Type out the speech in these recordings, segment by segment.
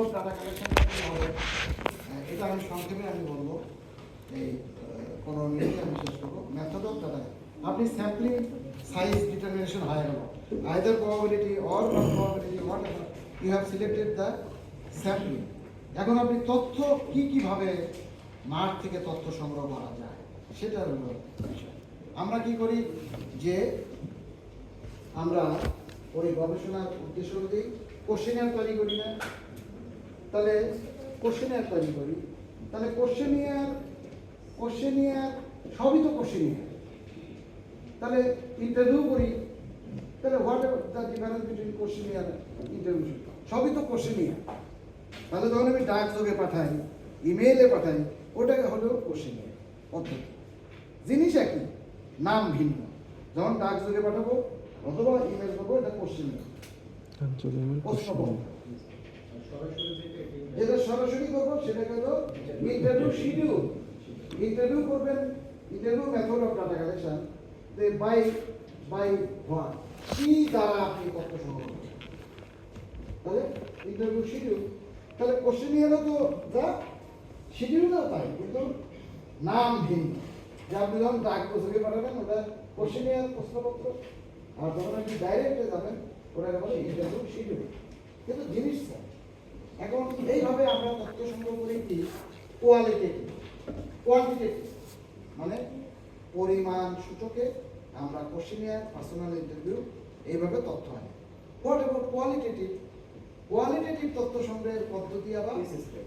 Of data collection হবে এটা আমি সংক্ষেপে বলবো এই কোনো নিয়ে আমি শেষ করবো মেথড অফ ডাটা আপনি স্যাম্পলিং সাইজ ডিটারমিনেশন হয়ে গেল either probability or non probability whatever you have selected the sampling এখন আপনি তথ্য কিভাবে মাঠ থেকে তথ্য সংগ্রহ করা যায় সেটা হলো বিষয় আমরা কি করি যে আমরা ওই গবেষণার উদ্দেশ্য অনুযায়ী কোশ্চেনিয়ার তৈরি করি না তাহলে কোশ্চেনিয়ার তৈরি করি তাহলে কোশ্চেনিয়ার সবই তো কোশ্চেনিয়ার তাহলে ইন্টারভিউ করি তাহলে what ever the difference between questionnaire interview সবই তো কোশ্চেনিয়ার তাহলে যখন আমি ডাক যোগে পাঠাই ইমেইলে পাঠাই ওটাকে হলো কোশ্চেনিয়ার পদ্ধতি জিনিস একই নাম ভিন্ন যখন ডাক যোগে পাঠাবো অথবা ইমেল করবো এটা কোশ্চেনিয়ার যেটা সরাসরি করবো সেটা হলো ইন্টারভিউ শিডিউল ইন্টারভিউ করবেন interview method of data collection by what কি দ্বারা আপনি তথ্য সংগ্রহ করবেন তাহলে ইন্টারভিউ শিডিউল তাহলে কোশ্চেনিয়ারও তো যা শিডিউলও তাই কিন্তু নাম ভিন্ন যে আপনি যখন ডাক যোগে পাঠাবেন ওটা কোশ্চেনিয়ার প্রশ্নপত্র আর যখন আপনি ডাইরেক্টে যাবেন ওটা বলে ইন্টারভিউ শিডিউল কিন্তু জিনিস এখন এইভাবে আমরা তথ্য সংগ্রহ করি কি কোয়ালিটেটিভ কোয়ান্টিটেটিভ মানে পরিমাণ সূচকে আমরা কোশ্চেনিয়ার পার্সোনাল ইন্টারভিউ এইভাবে তথ্য আনি হোয়াট অ্যাবাউট কোয়ালিটেটিভ কোয়ালিটেটিভ তথ্য সংগ্রহের পদ্ধতি আবার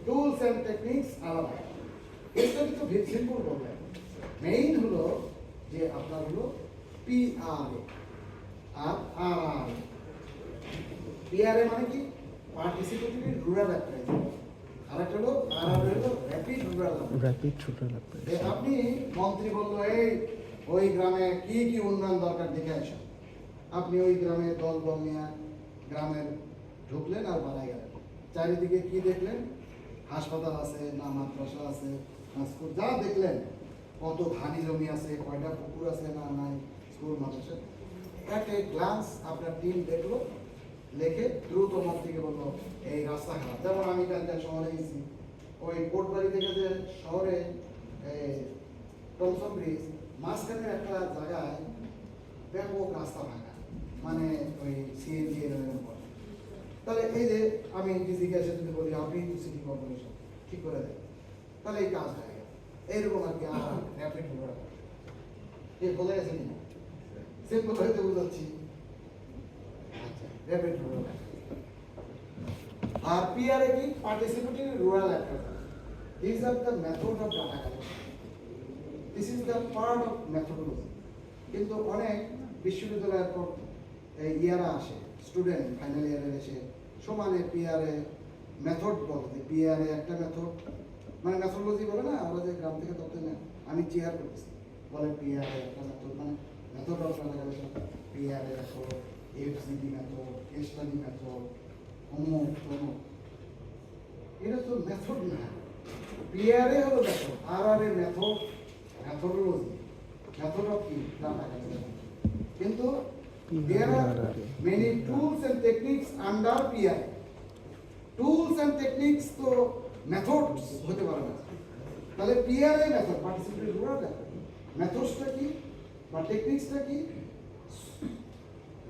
টুলস অ্যান্ড টেকনিক্স আলাদা এটা তো ভেরি সিম্পল প্রবলেম মেইন হলো যে আপনার হলো পিআরএ আর আরআরএ পিআরএ মানে কি পার্টিসিপেটরি রুরাল অ্যাপ্রাইজাল আর একটা হলো আরআরএ হলো র্যাপিড রুরাল অ্যাপ্রাইজাল আপনি মন্ত্রী বললো এই ওই গ্রামে কি উন্নয়ন দরকার দেখে আসো আপনি ওই গ্রামে দল নিয়ে গ্রামের ঢুকলেন আর বাড়াই গেলেন চারিদিকে কি দেখলেন হাসপাতাল আছে না মাদ্রাসা আছে না স্কুল যা দেখলেন কত ধানি জমি আছে কয়টা পুকুর আছে না নাই স্কুল মাদ্রাসা একটা গ্লান্স আপনার টিম দেখলো লেখে দ্রুত মন্ত্রীকে বললো এই রাস্তা খারাপ যেমন আমি কালকে শহরে গেছি ওই কোটবাড়ি থেকে যে শহরে টমসন ব্রিজ মাঝখানে একটা জায়গায় ব্যাপক রাস্তা ভাঙা মানে ওই সিএনজি এরকম করে তাহলে এই যে আমি ডিসিকে এসে যদি বলি আপনি সিটি কর্পোরেশন ঠিক করে দেন তাহলে এই কাজ হয়ে গেল এইরকম আর কি আর র্যাপিড রুরাল ঠিক বোঝা গেছে কিনা সিম্পল হইতে বুঝাচ্ছি আচ্ছা র্যাপিড রুরাল আর পিআরএ কি participatory rural appraisal this are the method of data collection this is the part of methodology কিন্তু অনেক বিশ্ববিদ্যালয়ের পর ইয়ারা আসে স্টুডেন্ট ফাইনাল ইয়ারে এসে সমানে পিআরএ মেথড বলতে পিআরএ একটা মেথড মানে মেথডোলজি বলে না আমরা যে গ্রাম থেকে তথ্য নেয় আমি চেয়ার করতেছি বলে পিআরএ একটা মেথড মানে method of data collection PRA method FGD method case study method অমুক তমুক এটা তো মেথড না পিআরএ হলো method RRA method methodology method of কি ডাটা কালেকশন কিন্তু there are many tools and techniques under PI tools and techniques তো methods হতে পারে না তাহলে PRA মেথড পার্টিসিপেটরি রুরাল মেথডসটা কি বা টেকনিক্সটা কি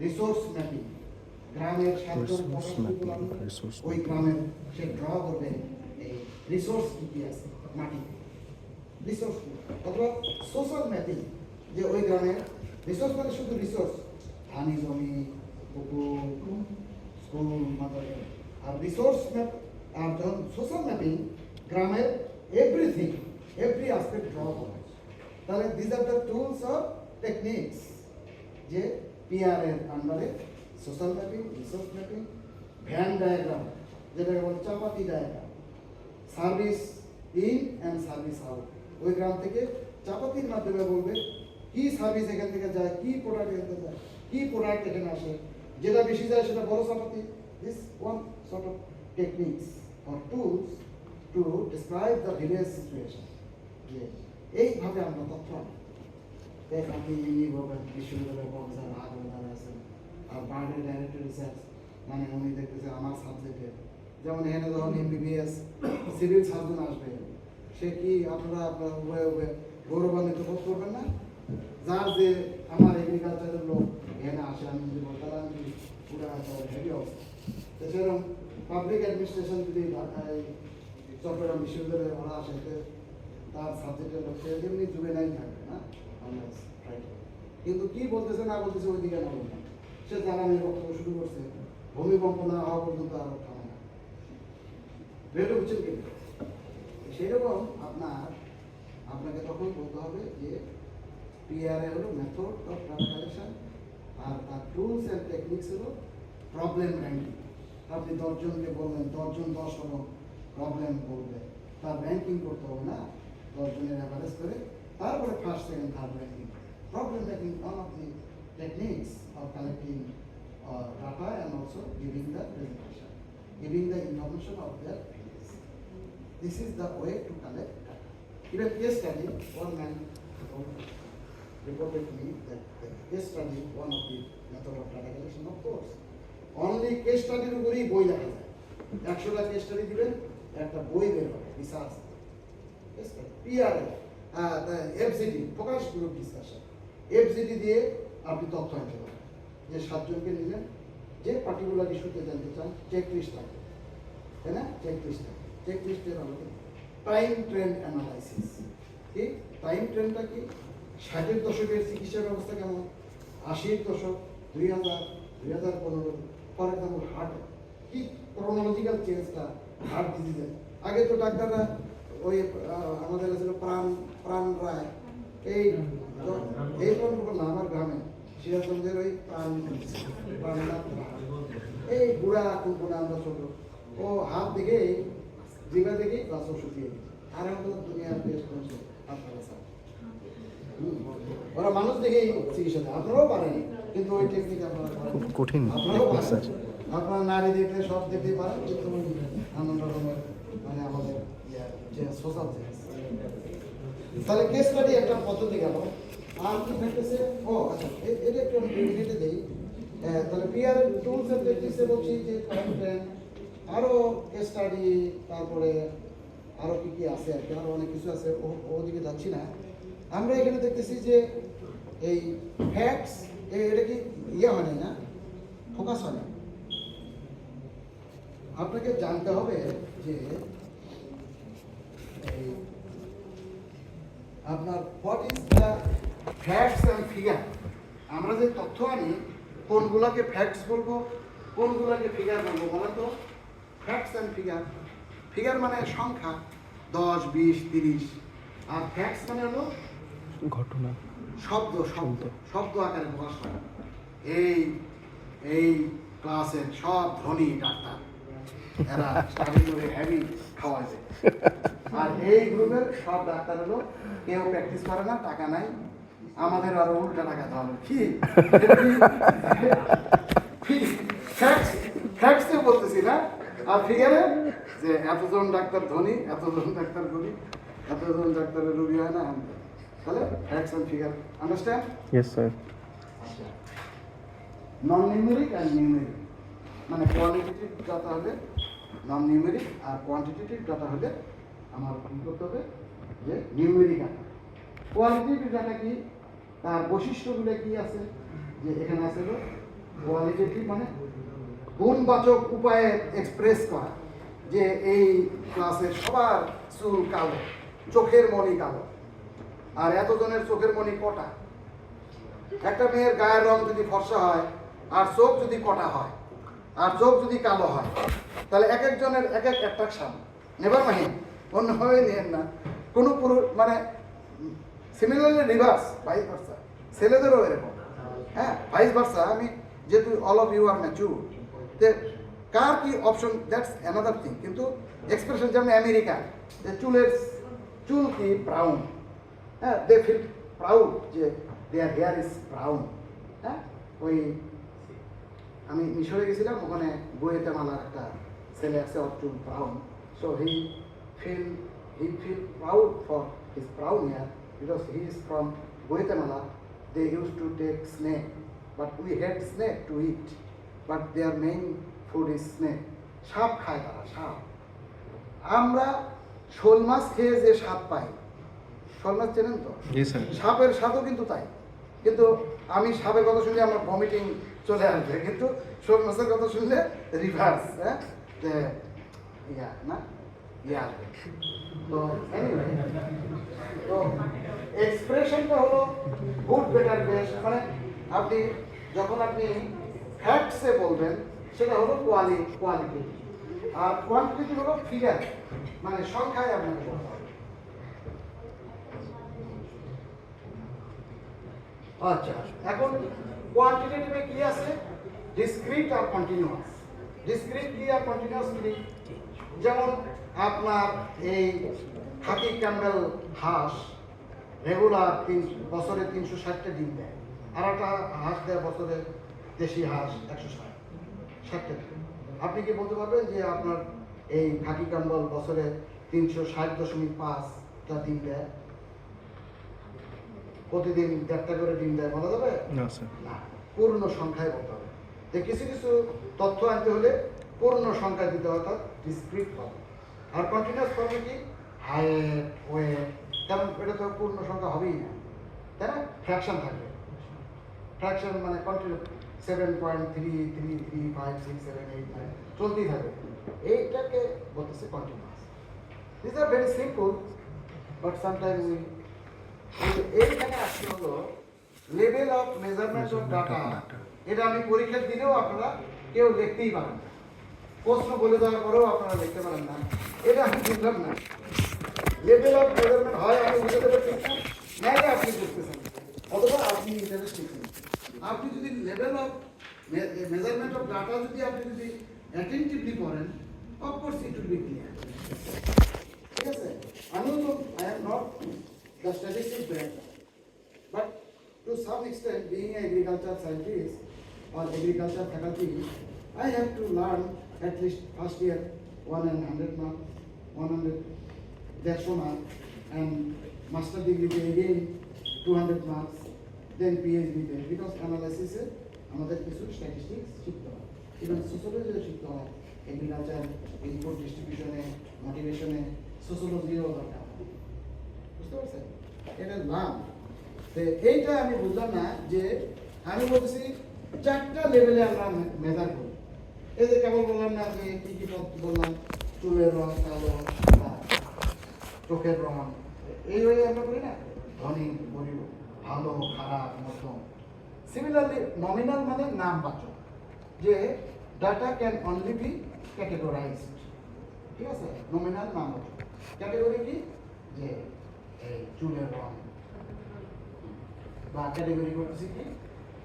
রিসোর্স ম্যাপিং গ্রামের ওই গ্রামের সে ড্র করবে এই রিসোর্স কি আছে মাটি রিসোর্স অথবা সোশ্যাল ম্যাপিং যে ওই গ্রামের রিসোর্স মানে শুধু রিসোর্স ধানি জমি পুকুর স্কুল মাদ্রাসা আর রিসোর্স ম্যাপ আর যখন সোশ্যাল ম্যাপিং গ্রামের এভরিথিং এভরি আসপেক্ট ড্র করা তাহলে this are the tools of techniques যে পিআর এর আন্ডারে social mapping resource mapping van diagram যেটাকে বলে চাপাতি diagram service in and service out ওই গ্রাম থেকে চাপাতির মাধ্যমে বলবে কি সার্ভিস এখান থেকে যায় কি প্রোডাক্ট এখান থেকে যায় কি প্রোডাক্ট এখানে আসে যেটা বেশি যায় সেটা বড় চাপাতি this one sort of techniques or tools to describe the village situation যে এইভাবে আমরা তথ্য আনি দেখ আপনি বিশ্ববিদ্যালয়ের প্রফেসর আগ্রহ আছেন আর বার্ডের ডাইরেক্টর রিসার্চ মানে উনি দেখতেছে আমার সাবজেক্টে যেমন এখানে যখন MBBS সিভিল সার্জন আসবে, সে কি আপনারা আপনার গৌরবান্বিত বোধ করবেন না? যার যে আমার এগ্রিকালচারের লোক এখানে আসে, আমি যদি বলতাম আমি পুরো হেভি অবস্থা। তো সেরকম পাবলিক অ্যাডমিনিস্ট্রেশন যদি চট্টগ্রাম বিশ্ববিদ্যালয়ে ওরা আসে, তার সাবজেক্টের লোক সে এমনি জুবেনাইল থাকবে না, কিন্তু কি বলতেছে না বলতেছে ওই দিকে না বলবেন। সে জ্বালানি বক্তব্য শুরু করছে, ভূমিকম্প না হওয়া পর্যন্ত আরো থামে না। রেটে বুঝছেন কি? সেরকম আপনাকে তখন বলতে হবে যে পিআরএ হলো মেথড অফ ডাটা কালেকশন, আর তার টুলস অ্যান্ড টেকনিক্স হলো প্রবলেম র্যাঙ্কিং। আপনি 10 জনকে বললেন, 10 জন 10 রকম প্রবলেম বলবে, তার র্যাঙ্কিং করতে হবে না, 10 জনের অ্যাভারেজ করে তারপরে first, second, third ranking. Problem ranking, one of the techniques of collecting data and also giving the presentation, giving the information of their fields. This is the way to collect data. Even case study, one man reported to me that the case study, one of the method of data collection, of course. Only case study এর উপরেই বই লেখা যায়। 100টা case study দিবেন, একটা বই বের হবে, research. Case study, PRA, FGD, focus group discussion. FGD দিয়ে আপনি তথ্য আনতে পারেন, যে 7 জনকে নিলেন, যে পার্টিকুলার ইস্যুতে জানতে চান, চেক লিস্ট থাকে, তাই না? চেক লিস্ট থাকে, চেক লিস্টের আমাদের টাইম ট্রেন্ড অ্যানালাইসিস। কি টাইম ট্রেন্ডটা কি? 60-এর দশকের চিকিৎসা ব্যবস্থা কেমন, 80-এর দশক, 2000, 2015, ফর এক্সাম্পল হার্ট, কি ক্রোনোলজিক্যাল চেঞ্জটা হার্ট ডিজিজের। আগে তো ডাক্তাররা ওই আমাদের ছিল প্রাণ রায়, এই না আমার গ্রামে সিরাজগঞ্জের ওই প্রাণনাথ এই বুড়া কুলপনা আমরা ছোট, ও হাত দেখেই জিগা দেখেই বাস ওষুধ দিয়ে, আর আমাদের দুনিয়ার টেস্ট করছে আপনারা স্যার। ওরা মানুষ দেখেই চিকিৎসা দেয়, আপনারাও পারেন, কিন্তু ওই টেকনিক আপনারা খুব কঠিন, আপনারাও পারেন। আপনারা নারী দেখলে সব দেখতে পারেন, কিন্তু নানান রকমের মানে আমাদের যে সোশ্যাল সায়েন্স। তাহলে কেস স্টাডি একটা পদ্ধতি গেল। আর কি থাকতেছে? ও আচ্ছা, এটা একটু আমি লিখে দেই। তাহলে পিআর টুলস এন্ড টেকনিক্সে বলছি যে টাইম ট্রেন্ড, আরো কেস স্টাডি, তারপরে আরো কি কি আছে আর কি, আরো অনেক কিছু আছে, ওদিকে যাচ্ছি না। আমরা এখানে দেখতেছি যে এই ফ্যাক্টস, এটা কি ইয়ে হয় না, ফোকাস হয় না। আপনাকে জানতে হবে যে আপনার what is the facts and figure. আমরা যে তথ্য আনি, কোনগুলোকে ফ্যাক্টস বলবো, কোনগুলোকে ফিগার বলবো বলেন তো? Facts and figure. ফিগার মানে সংখ্যা, 10, 20, 30, আর ফ্যাক্টস মানে হলো ঘটনা, শব্দ আকারে প্রকাশ করা। এই ক্লাসের সব ধনী ডাক্তার, এরা স্টাডি করে হেভি খাওয়ায় দেয়। আর এই গ্রুপের সব ডাক্তার হলো কেউ প্র্যাকটিস করে না, টাকা নাই, আমাদের আরো উল্টা টাকা দেওয়া হবে। কি ফ্যাক্টস বলতেছি না, আর ফিগারে যে এতজন ডাক্তার ধনী, এতজন ডাক্তার গরিব, এতজন ডাক্তারের রোগী হয় না। তাহলে facts and figure, understand? Yes sir. Non numeric and numeric, মানে কোয়ালিটেটিভ ডাটা হলে নন নিউমেরিক, আর কোয়ান্টিটেটিভ ডাটা হলে আমার কি করতে হবে, যে নিউমেরিক ডাটা। কোয়ালিটেটিভ ডাটা কি, তার বৈশিষ্ট্যগুলো কি আছে, যে এখানে আছে হলো কোয়ালিটেটিভ মানে গুণবাচক উপায়ে এক্সপ্রেস করা, যে এই ক্লাসের সবার চুল কালো, চোখের মণি কালো, আর এতজনের চোখের মণি কটা। একটা মেয়ের গায়ের রং যদি ফর্সা হয়, আর চোখ যদি কটা হয়, আর চোখ যদি কালো হয়, তাহলে এক একজনের এক এক অ্যাট্রাকশন। নেভার মাইন্ড, অন্যভাবে নেন না, কোনো পুরো মানে সিমিলারলি রিভার্স, ভাইস ভার্সা, ছেলেদেরও এরকম। হ্যাঁ, ভাইস ভার্সা। আমি যেহেতু all of you are mature, তে কার কি অপশন, দ্যাটস অ্যানাদার থিং। কিন্তু এক্সপ্রেশন যেমন আমেরিকা, যে চুল কি ব্রাউন, হ্যাঁ, দে ফিল প্রাউড যে দেয়ার হেয়ার ইজ ব্রাউন। হ্যাঁ, ওই আমি মিশরে গেছিলাম, ওখানে গুয়েতেমালার একটা ছেলে আছে, ওর চুল brown. So he feel proud for his brown hair, because he is from Guatemala. They used to take snake, but we had snake to eat, but their main food is snake. সাপ খায় তারা, সাপ। আমরা শোল মাছ খেয়ে যে স্বাদ পাই, শোল মাছ চেনেন তো? সাপের স্বাদও কিন্তু তাই। কিন্তু আমি সাপের কথা শুনলে আমার ভমিটিং চলে আসবে, কিন্তু শোল মাছের কথা শুনলে রিভার্স। হ্যাঁ, ইয়া না ইয়া আসবে। তো anyway, তো এক্সপ্রেশনটা হলো গুড বেটার বেস্ট, মানে আপনি যখন আপনি ফ্যাক্টসে বলবেন সেটা হলো কোয়ালিটি, আর কোয়ান্টিটি হলো ফিগার, মানে সংখ্যায় আপনাকে বলতে হবে। আচ্ছা, এখন কোয়ান্টিটেটিভে কি আছে? ডিসক্রিট আর কন্টিনিউয়াস। ডিসক্রিটলি আর কন্টিনিউয়াসলি, যেমন আপনার এই খাকি ক্যাম্বেল হাঁস রেগুলার বছরে 360টা ডিম দেয়, আর একটা হাঁস দেয় বছরে, দেশি হাঁস 160টা ডিম। আপনি কি বলতে পারবেন যে আপনার এই খাকি ক্যাম্বেল বছরে 360.5টা ডিম দেয়, প্রতিদিন 1.5টা করে ডিম দেয়, বলা যাবে না? পূর্ণ সংখ্যায় বলতে হবে। যে কিছু কিছু তথ্য আনতে হলে পূর্ণ সংখ্যা দিতে হয়, অর্থাৎ ডিসক্রিট হবে। আর কন্টিনিউয়াস ফর্মে কি হাইট, ওয়েট, কারণ এটা তো পূর্ণ সংখ্যা হবেই না, তাই না? ফ্র্যাকশন থাকবে, ফ্র্যাকশন মানে কন্টিনিউ 7.3335678 চলতেই থাকবে, এইটাকে বলতেছে continuous. This are very simple, but sometimes we, এইখানে আসছে হলো level of measurement of data. এটা আমি পরীক্ষার দিনেও আপনারা কেউ লিখতেই পারেন না, প্রশ্ন বলে দেওয়ার পরেও আপনারা লিখতে পারেন না, এটা আমি বুঝলাম না। লেভেল অফ মেজারমেন্ট হয় আমি বুঝতে পারছি না, আপনি বুঝতেছেন অথবা আপনি ইন্টারেস্টেড। আপনি যদি level of measurement of data যদি আপনি যদি অ্যাটেন্টিভলি পড়েন, of course it will be clear. ঠিক আছে, আমিও তো I am not the statistics brain, but to some extent, being an agriculture scientist or agriculture faculty, I have to learn at least first year 100 mark, 100 mark, and master degree again 200 marks, then PhD there, because analysis এ আমাদের কিছু statistics শিখতে হয়, even sociology শিখতে হয়, agriculture, input distribution এ, motivation এ, sociology ও দরকার। বুঝতে পারছেন? এটা নাম। এইটা আমি বুঝলাম না, যে আমি বলতেছি 4টা লেভেলে আমরা মেজার করি। এই যে কেবল বললাম না যে কি কি বললাম, চুলের রং, কালো, চোখের রং, এই ওই আমরা করি না, ধনী গরিব, ভালো খারাপ মধ্যম। সিমিলারলি নমিনাল মানে নামবাচক, যে ডাটা ক্যান অনলি বি ক্যাটেগরাইজড। ঠিক আছে, নমিনাল নামবাচক। ক্যাটেগরি কি? যে এই চুলের রং, বা ক্যাটেগরি করতেছি কি,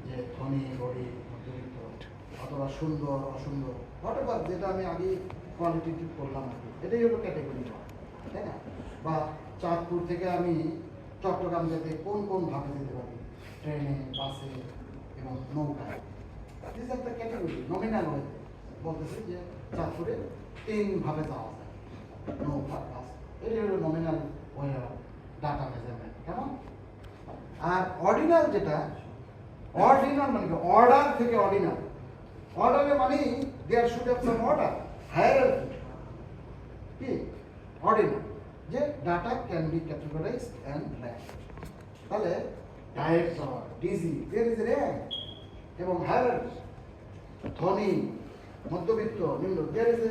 যে ধনী গরিব মধ্যবিত্ত, অথবা সুন্দর অসুন্দর, হোয়াটএভার, যেটা আমি আগে কোয়ালিটেটিভ করলাম, এটাই হলো ক্যাটেগরি, তাই না? বা চাঁদপুর থেকে আমি চট্টগ্রাম যেতে কোন কোন ভাবে যেতে পারি, ট্রেনে, বাসে এবং নৌকায়, this are the category. Nominal ওয়েতে বলতেছি যে চাঁদপুরে 3 ভাবে যাওয়া যায়, নৌকা, বাস, এটাই হলো nominal way of data measurement. কেমন? আর অর্ডিনাল যেটা, অর্ডিনাল মানে অর্ডার থেকে অর্ডিনাল, অর্ডারে মানে there should have some order, hierarchy. কি অর্ডিনাল? যে data can be categorized and ranked. তাহলে director, DG, there is rank এবং হায়ারার্কি। ধনী, মধ্যবিত্ত, নিম্ন, there is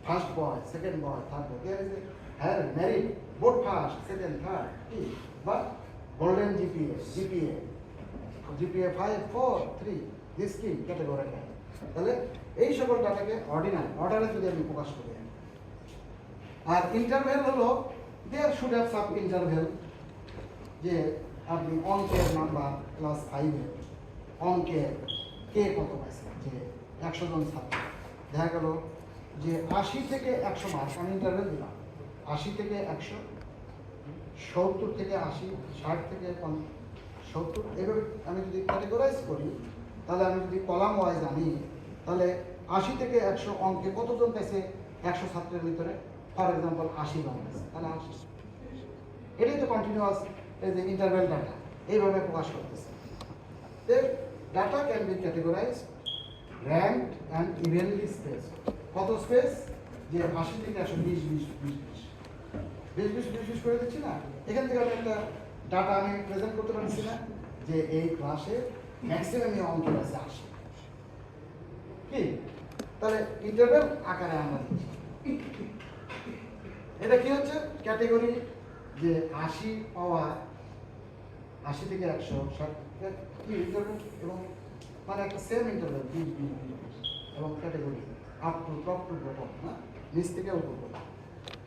first boy, second boy, third boy, there is hierarchy. Merit, board first, second, third, কি বা golden GPA 5, 4, 3, this কি category. তাহলে এই সকল ডাটাকে অর্ডিনাল, অর্ডারে যদি আমি প্রকাশ করি। আর ইন্টারভেল হলো there should have sub interval, যে আপনি অঙ্কের নাম্বার ক্লাস 5 এ অঙ্কের কে কত পাইছে, যে 100 জন ছাত্র, দেখা গেল যে 80 থেকে 100 মার্ক আমি ইন্টারভেল দিলাম, 80 থেকে 100, 70 থেকে 80, 60 থেকে 70, এভাবে আমি যদি ক্যাটেগরাইজ করি, তাহলে আমি যদি কলাম ওয়াইজ আনি, তাহলে 80 থেকে 100 অঙ্কে কতজন পেয়েছে 100 ছাত্রের ভিতরে, ফর এক্সাম্পল 80 জন পেয়েছে, তাহলে 80। এটাই তো কন্টিনিউয়াস, এই যে ইন্টারভেল ডাটা এইভাবে প্রকাশ করতেছে। Data can be categorized, ranked and evenly spaced. কত স্পেস যে 80 থেকে 120 20 করে দিচ্ছি না। এখান থেকে আমি একটা ডাটা আমি প্রেজেন্ট করতে পারছি না যে এই ক্লাসে ম্যাক্সিমাম অঙ্কের আছে 80 কি, তাহলে ইন্টারভ্যাল আকারে আমরা দিচ্ছি। এটা কি হচ্ছে ক্যাটেগরি যে 80 পাওয়া 80 থেকে 100 কি ইন্টারভ্যাল এবং মানে একটা সেম ইন্টারভ্যাল 20 এবং category up to top to bottom না, নিচ থেকে উপর পর্যন্ত।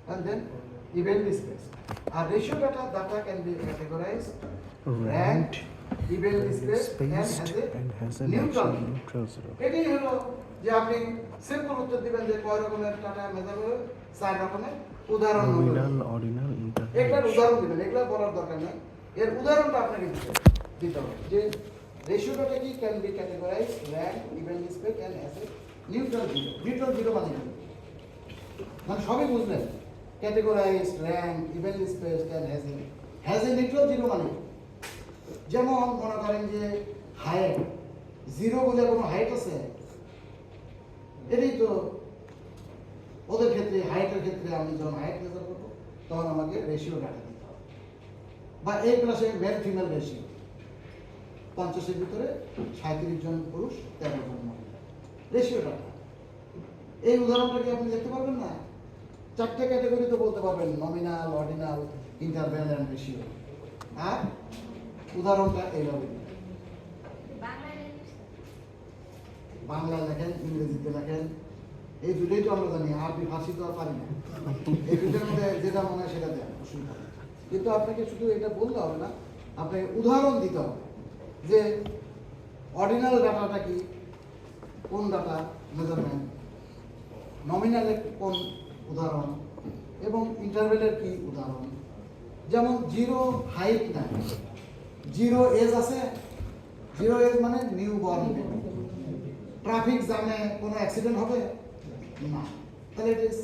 and then evenly spaced. A ratio data can be categorized, ranked, evenly spaced, and has a neutral zero. এটাই হলো যে আপনি সিম্পল উত্তর দিবেন যে কয় রকমের ডাটা মেজার হবে, 4 রকমের উদাহরণ nominal, ordinal, interval. একটার উদাহরণ দিবেন, এগুলা বলার দরকার নেই, এর উদাহরণটা আপনাকে দিতে হবে যে রেশিও ডাটা কি can be categorized, ranked, evenly spaced, and has a neutral zero. Neutral zero মানে কি? মানে সবই বুঝলেন, categorized, ranked, evenly spaced, and has a neutral zero মানে যেমন মনে করেন যে হাইট জিরো বলে কোনো হাইট আছে, এটাই তো ওদের ক্ষেত্রে হাইটের ক্ষেত্রে আমি যখন হাইট মেজার করবো তখন আমাকে রেশিও ডাটা দিতে হবে, বা এই ক্লাসে মেল ফিমেল রেশিও 50-এর ভিতরে 37 জন পুরুষ 13 জন মহিলা রেশিও ডাটা। এই উদাহরণটা কি আপনি দেখতে পারবেন না? 4টে ক্যাটাগরি তো বলতে পারবেন, nominal, ordinal, interval and ratio. আর উদাহরণটা এইভাবে বাংলায় লেখেন, ইংরেজিতে লেখেন, এই দুটোই তো আমরা জানি, আরবি ফার্সি তো আর পারি না, এই দুটোর মধ্যে যেটা মনে হয় সেটা দেন, অসুবিধা নেই। কিন্তু আপনাকে শুধু এটা বলতে হবে না, আপনাকে উদাহরণ দিতে হবে যে অর্ডিনাল ডাটাটা কি, কোন ডাটা মেজারমেন্ট, নমিনালের কোন উদাহরণ এবং ইন্টারভ্যালের কি উদাহরণ। যেমন জিরো হাইট না, জিরো এজ আছে, জিরো এজ মানে নিউ বর্ন। ট্রাফিক জ্যামে কোনো অ্যাক্সিডেন্ট হবে না, তাহলে ইট ইজ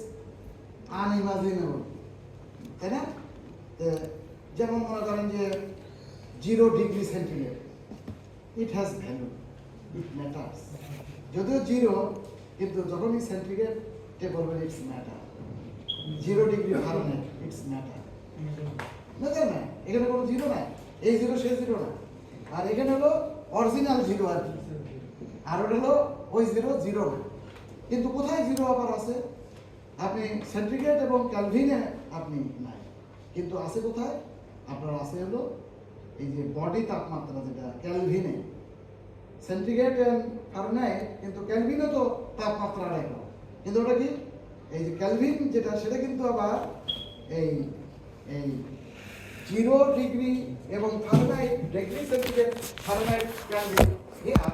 আনইমাজিনেবল, তাই না? যেমন মনে করেন যে 0 degree centigrade, it has value, it matters. যদিও জিরো, কিন্তু যখনই সেন্টিগ্রেডে বলবেন it's matter. 0 degree Fahrenheit, it's matter. বুঝলেন না? এখানে কোনো জিরো নাই, এই জিরো সে জিরো না, আর এখানে হলো অরিজিনাল জিরো আর কি, আর ওটা হলো ওই জিরো জিরো না। কিন্তু কোথায় জিরো আবার আছে? আপনি সেন্টিগ্রেড এবং ক্যালভিনে আপনি নাই, কিন্তু আছে কোথায়? আপনার আছে হলো এই যে বডি তাপমাত্রা, যেটা ক্যালভিনে। সেন্টিগ্রেড এন্ড ফারেনহাইট, কিন্তু ক্যালভিনে তো তাপমাত্রা রেখা, কিন্তু ওটা কি এই যে ক্যালভিন যেটা, সেটা কিন্তু আবার এই এই 0 ডিগ্রি এবং Fahrenheit, degree centigrade, Fahrenheit, Kelvin here,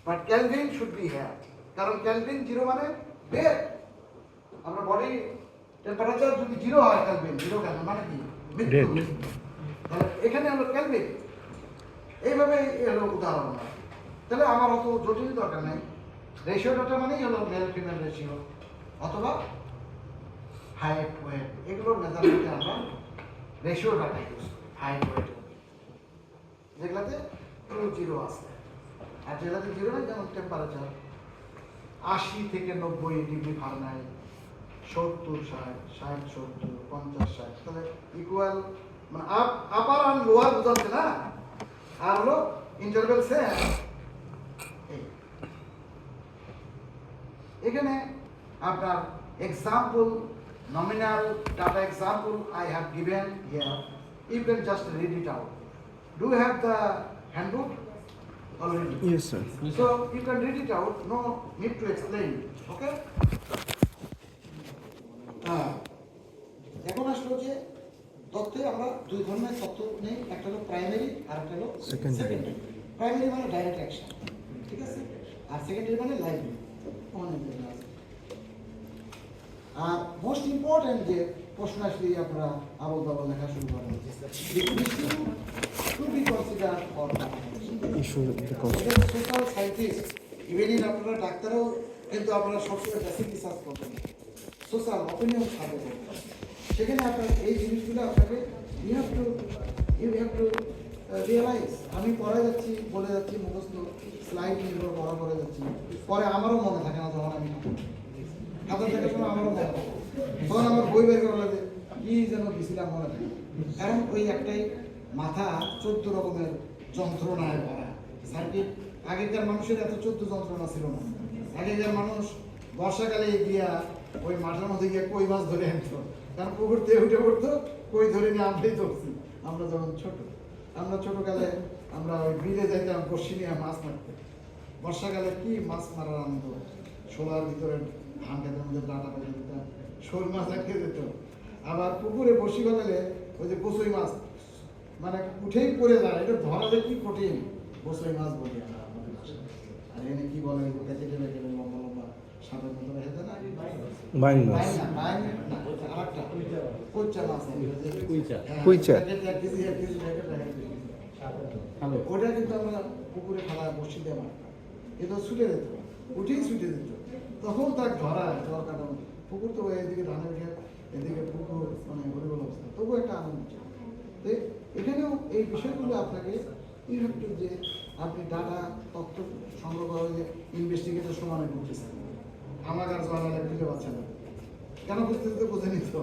but Kelvin should be here, কারণ ক্যালভিন 0 মানে বের। আমরা বডি টেম্পারেচার যদি 0 হয়, ক্যালভিন 0 ক্যালভিন মানে কি মৃত্যু, তাহলে এখানে হলো ক্যালভিন। এইভাবে হলো উদাহরণ। তাহলে আমার অত জটিল দরকার নেই, রেশিও ডাটা মানেই হলো মেল ফিমেল রেশিও অথবা হাইট ওয়েট, এগুলোর মেজারমেন্টে আমরা রেশিও ডাটা ইউজ করি। হাইট ওয়েট যেগুলাতে ট্রু জিরো আছে, আর যেগুলাতে জিরো নেই, যেমন টেম্পারেচার 80 থেকে 90 ডিগ্রি ফারেনহাইট, 70, 60, 60, 70, 50, 60, তাহলে ইকুয়াল মানে আপার আর লোয়ার বোঝাচ্ছে না, আর হলো ইন্টারভ্যাল সেম। এখানে আপনার example, nominal data example I have given here, you can just read it out. Do you have the handbook already? Yes, sir. So you can read it out, no need to explain, okay? এখন আসলো যে তথ্যে আমরা দুই ধরনের তথ্য নেই, একটা হলো প্রাইমারি আর একটা হলো সেকেন্ডারি। প্রাইমারি মানে ডাইরেক্ট অ্যাকশন, ঠিক আছে, আর সেকেন্ডারি মানে লাইভলি। আর মোস্ট ইম্পর্টেন্ট যে প্রশ্ন আসলে আপনারা আবল তাবল লেখা শুরু করেন, to be consider for social scientist, even আপনারা ডাক্তারও কিন্তু আপনারা সবসময় বেসিক রিসার্চ করবেন, সোশ্যাল অপিনিয়ন সাথে করবেন। সেখানে আপনার এই জিনিসগুলো আপনাকে ইউ হ্যাভ টু রিয়েলাইজ। আমি পড়ায় যাচ্ছি, বলে যাচ্ছি, মুখস্থ স্লাইড নির্ভর পড়া করে যাচ্ছি, পরে আমারও মনে থাকে না যখন আমি খাতা দেখার সময় আমারও মনে হয়। তখন আমার বই বের করা লাগে কি যেন দিছিলাম মনে নেই। কারণ ওই একটাই মাথা 14 রকমের যন্ত্রণায় ভরা সার্কিট। আগেকার মানুষের এত 14 যন্ত্রণা ছিল না। আগেকার মানুষ বর্ষাকালে গিয়া ওই মাঠের মধ্যে গিয়ে কই মাছ ধরে আনতো, কারণ পুকুর থেকে উঠে পড়তো, কই ধরে নিয়ে আমরাই ধরছি। আমরা যখন ছোটকালে আমরা ওই বিলে যাইতাম বর্ষি নিয়ে মাছ মারতে। বর্ষাকালে কি মাছ মারার আনন্দ, শোলার ভিতরে ধান খেতের মধ্যে ডাটা পেতে দিতাম, শোল মাছ আটকে যেত। আবার পুকুরে বর্ষি বানালে ওই যে বসই মাছ মানে উঠেই পড়ে যায়, এটা ধরা যায় কি কঠিন, বসই মাছ বলি আমরা আমাদের ভাষায়। আর এখানে কি বলে কেটে কেটে লম্বা লম্বা সাপের মতো রেখে দেয় না, বাইং মাছ, আরেকটা কুইচা মাছ, কুইচা। এক কেজি ওটা কিন্তু আমরা পুকুরে খালা বসি দিয়ে মারতাম, কিন্তু ছুটে যেত, উঠেই ছুটে যেত। তখন তার ধরা জ্বর কাটানো, পুকুর তো এদিকে ধানের খেত, এদিকে পুকুর, মানে হরিবল অবস্থা, তবুও একটা আনন্দ ছিল। তো এখানেও এই বিষয়গুলো আপনাকে ইফেক্টিভ যে আপনি ডাটা তথ্য সংগ্রহ করে যে ইনভেস্টিগেটর সমানে করতেছেন। আমার আর জানালে খুঁজে পাচ্ছেন না, কেন বুঝতে বোঝে নিত,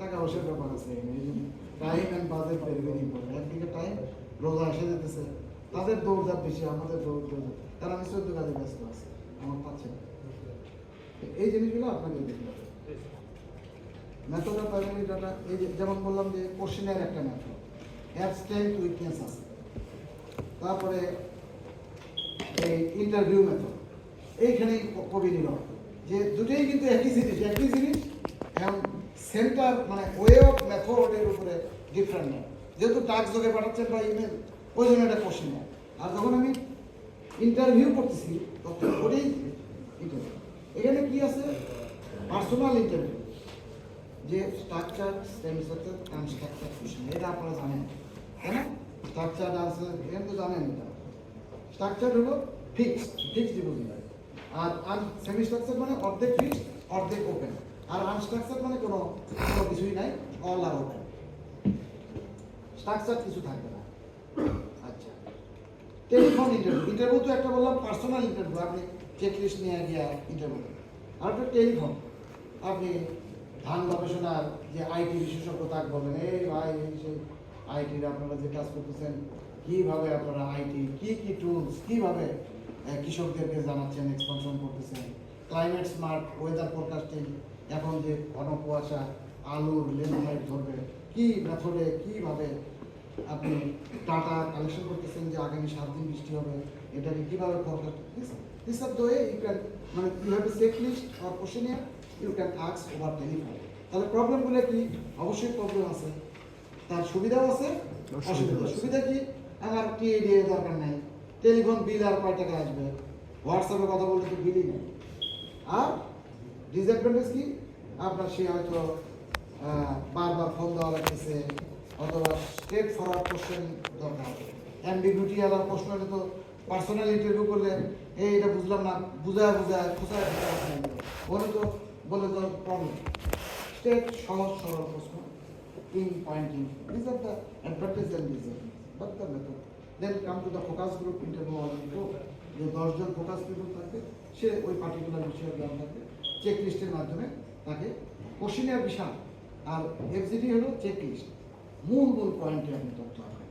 টাকা পয়সার ব্যাপার আছে। Time and budget very very important. একদিকে টাইম, রোজা এসে যেতেছে, তাদের দৌড়ঝাঁপ বেশি, আমাদের দৌড়, কারণ আমি 14 কাজে ব্যস্ত আছি, আমার পাচ্ছে না। এই জিনিসগুলো আপনাকে দেখতে হবে। মেথড অফ প্রাইমারি ডাটা, এই যেমন বললাম যে কোশ্চেনের একটা মেথড, এর স্ট্রেংথ উইকনেস আছে। তারপরে এই ইন্টারভিউ মেথড, এইখানেই কবি নিল যে দুটোই কিন্তু একই জিনিস এবং সেন্টার মানে ওয়ে অফ মেথডের উপরে ডিফারেন্ট নেই। যেহেতু টাস্ক যোগে পাঠাচ্ছেন বা ইমেল, ওই জন্য একটা কোশ্চেন নেয়। আর যখন আমি ইন্টারভিউ করতেছি তখন ওটাই ইন্টারভিউ। এখানে কি আছে, পার্সোনাল ইন্টারভিউ, যে structure, semi structure, unstructured question, এটা আপনারা জানেন তাই না? স্ট্রাকচার আনসার এটা তো জানেন। এটা স্ট্রাকচার হলো ফিক্সড ডিপোজিট, আর সেমি স্ট্রাকচার মানে অর্ধেক ফিক্সড অর্ধেক ওপেন, আর আনস্ট্রাকচার মানে কোনো কিছুই নাই, অল আর ওপেন, স্ট্রাকচার কিছু থাকবে না। আচ্ছা, টেলিফোন ইন্টারভিউ তো একটা বললাম পার্সোনাল ইন্টারভিউ, আপনি চেকলিস্ট নিয়ে গিয়ে ইন্টারভিউ। আর একটা টেলিফোন, আপনি ধান গবেষণার যে আইটি বিশেষজ্ঞ তাকে বলবেন, এই ভাই এই সেই আইটির আপনারা যে কাজ করতেছেন, কীভাবে আপনারা আইটি কি টুলস, কীভাবে কৃষকদেরকে জানাচ্ছেন, এক্সপানশন করতেছেন, ক্লাইমেট স্মার্ট ওয়েদার ফোরকাস্টিং, এখন যে ঘন কুয়াশা আলুর লেন্থ হাইট ধরবে, কী মেথডে কীভাবে আপনি ডাটা কালেকশন করতেছেন যে আগামী 7 দিন বৃষ্টি হবে, এটাকে কীভাবে forecast, this are the way you can, মানে you have a checklist or questionnaire you can ask over telephone. তাহলে প্রবলেমগুলো কি? অবশ্যই প্রবলেম আছে, তার সুবিধাও আছে অসুবিধা। সুবিধা কি? আমার টিএডিএ দরকার নাই, টেলিফোন বিল আর কয় টাকা আসবে, হোয়াটসঅ্যাপে কথা বলতে তো বিলই নেই। আর ডিসঅ্যাডভান্টেজ কি? আপনার সে হয়তো বারবার ফোন দেওয়া লাগতেছে, অথবা স্ট্রেট ফরওয়ার্ড কোশ্চেন দরকার। অ্যাম্বিগুইটি আলার প্রশ্ন হলে তো পার্সোনাল ইন্টারভিউ করলে এটা বুঝলাম না, বুঝায় খোঁচায় বলে তো প্রবলেম। স্ট্রেট সহজ সরল প্রশ্ন, in pointing, these are the advantages and disadvantages, but the method. Then come to the focus group interview already told, যে 10 জন ফোকাস গ্রুপ থাকবে, সে ওই পার্টিকুলার বিষয়ের জ্ঞান থাকবে, চেক লিস্টের মাধ্যমে তাকে কোশ্চেনের বিশাল, আর এফজিডি হলো চেক লিস্ট, মূল পয়েন্টে আপনি তথ্য আসবেন।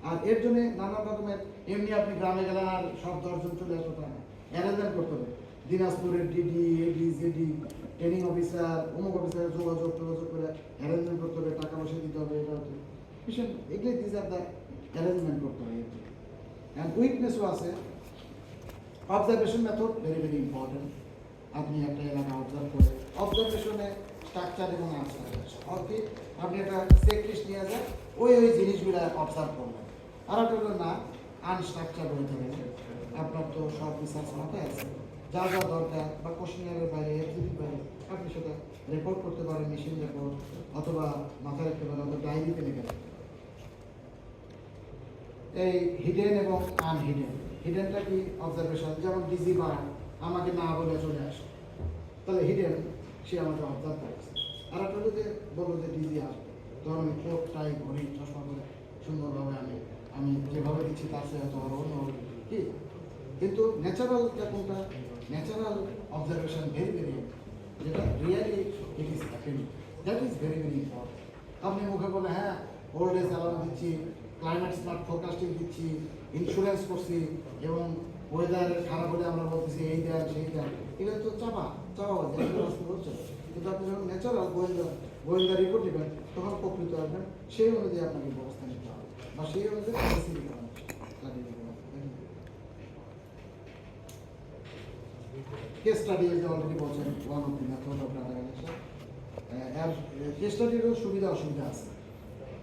আর এর জন্য নানা রকমের, এমনি আপনি গ্রামে গেলেন আর সব 10 জন চলে আসবে তা না, অ্যারেঞ্জমেন্ট করতে হবে। দিনাজপুরের ডিডি, এডি, জেডি, ট্রেনিং অফিসার, অমুক অফিসারের যোগাযোগ করে অ্যারেঞ্জমেন্ট করতে হবে, টাকা পয়সা দিতে হবে, এটা হচ্ছে ভীষণ, এগুলো দিস আর দ্য অ্যারেঞ্জমেন্ট করতে হবে। অ্যান্ড উইকনেসও আছে। Observation method very very important. আপনি একটা এলাকা অবজার্ভ করে, অবজারভেশনে স্ট্রাকচার এবং আনস্ট্রাকচার, অর্থাৎ আপনি একটা চেক লিস্ট নিয়ে যান, ওই জিনিসগুলো অবজার্ভ করবেন। আর একটা হলো না আনস্ট্রাকচার হইতে গেলে আপনার তো সব রিসার্চ মাথায় আছে, যা দরকার বা কোশ্চেনিয়ারের বাইরে, এফজিডির বাইরে আপনি সেটা রেকর্ড করতে পারেন, মেশিন রেকর্ড, অথবা মাথায় রাখতে পারেন, অথবা ডায়েরিতে লিখে রাখতে পারেন। এই হিডেন এবং আনহিডেন, হিডেনটা কি? অবজারভেশন, যেমন ডিজি বার আমাকে না বলে চলে আসে, তাহলে হিডেন, সে আমাকে অবজার্ভ করেছে। আর একটা হলো যে বললো যে ডিজি আসবে, তখন আমি কোট টাই ঘড়ি চশমা করে সুন্দরভাবে আমি যেভাবে দিচ্ছি তার সাথে হয়তো আরও অন্য কি। কিন্তু ন্যাচারালটা কোনটা? ন্যাচারাল অবজারভেশন ভেরি ভেরি যেটা really it is happening, that is very very important. আপনি মুখে বলে হ্যাঁ ওল্ড এজ অ্যালার্ম দিচ্ছি, ক্লাইমেট স্মার্ট ফোরকাস্টিং দিচ্ছি, ইন্স্যুরেন্স করছি, এবং ওয়েদার খারাপ হলে আমরা বলতেছি এই দেন সেই দেন, এগুলো তো চাপাবাজি হচ্ছে। কিন্তু আপনি যখন ন্যাচারাল গোয়েন্দা রিপোর্ট নেবেন তখন প্রকৃত আসবেন, সেই অনুযায়ী আপনাকে ব্যবস্থা নিতে হবে বা সেই অনুযায়ী পলিসি নিতে হবে, লাগিয়ে দিতে হবে। কেস স্টাডি যে অলরেডি বলছেন one of the method of data collection, এর কেস স্টাডিরও সুবিধা অসুবিধা আছে।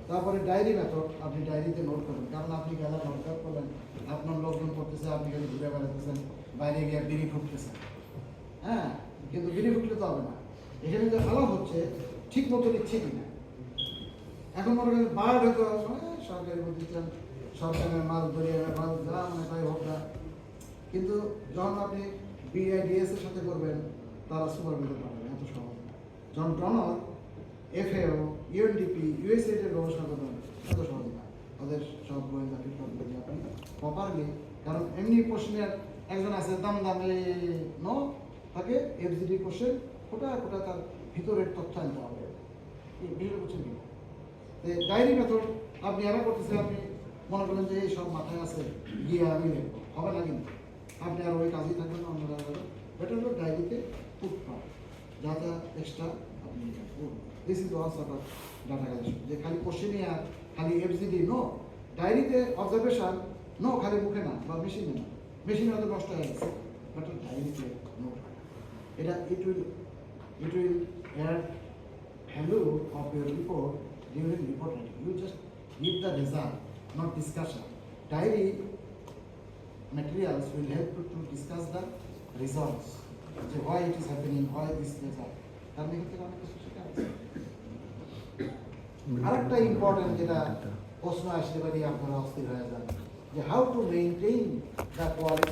তারপরে ডায়েরি মেথড, আপনি ডায়েরিতে নোট করবেন, কারণ আপনি গেলা নোট করবেন, আপনার লোকজন করতেছে, আপনি খালি ঘুরে বেড়াতেছেন, বাইরে গিয়ে বিড়ি ফুটতেছেন, হ্যাঁ, কিন্তু বিড়ি ফুটলে তো হবে না। এখানে যে আলাপ হচ্ছে ঠিক মতো নিচ্ছে কিনা। এখন মনে করেন বার্ড হয়তো সরকারি প্রতিষ্ঠান, সরকারের মাল ধরিয়ে মাল যা মানে তাই হোক না, কিন্তু যখন আপনি বিআইডিএস এর সাথে করবেন তারা সুপারভাইজার পাবেন, এত সহজ না। যখন ডনার, এফএও, ইউএনডিপি, ইউএসএইড এর গবেষণা করবেন এত সহজ না। ওদের সব গোয়েন্দা ফিটফাট আপনি প্রপারলি, কারণ এমনি কোশ্চেনের একজন আছে দাম দামে নো তাকে এফজিডি কোশ্চেন কোটা তার ভিতরের তথ্য আনতে হবে, বিষয়টা বুঝছেন কি? ডায়েরি মেথড আপনি এরা করতেছেন, আপনি মনে করেন যে এই সব মাথায় আছে গিয়ে আমি লিখবো, হবে না, কিন্তু আপনি আর ওই কাজেই থাকবেন না, অন্যরা বেটার হলো ডায়েরিতে পুট পাওয়া, যা যা এক্সট্রা আপনি this is one sort of data collection, যে খালি কোশ্চেনে আর খালি এফজিডি নো, ডায়েরিতে অবজারভেশন নো, খালি মুখে না বা মেশিনে না, মেশিনে হয়তো নষ্ট হয়ে গেছে, বেটার ডায়েরিতে নোট রাখা। এটা it will add value of your report during report writing. You just give the result, not discussion. Diary materials will help you to discuss the results. So why it is happening, why this result. তার মধ্যে থেকে অনেক কিছু শেখা আছে। আরেকটা important যেটা প্রশ্ন আসতে পারে আপনারা অস্থির হয়ে যান, যে how to maintain the quality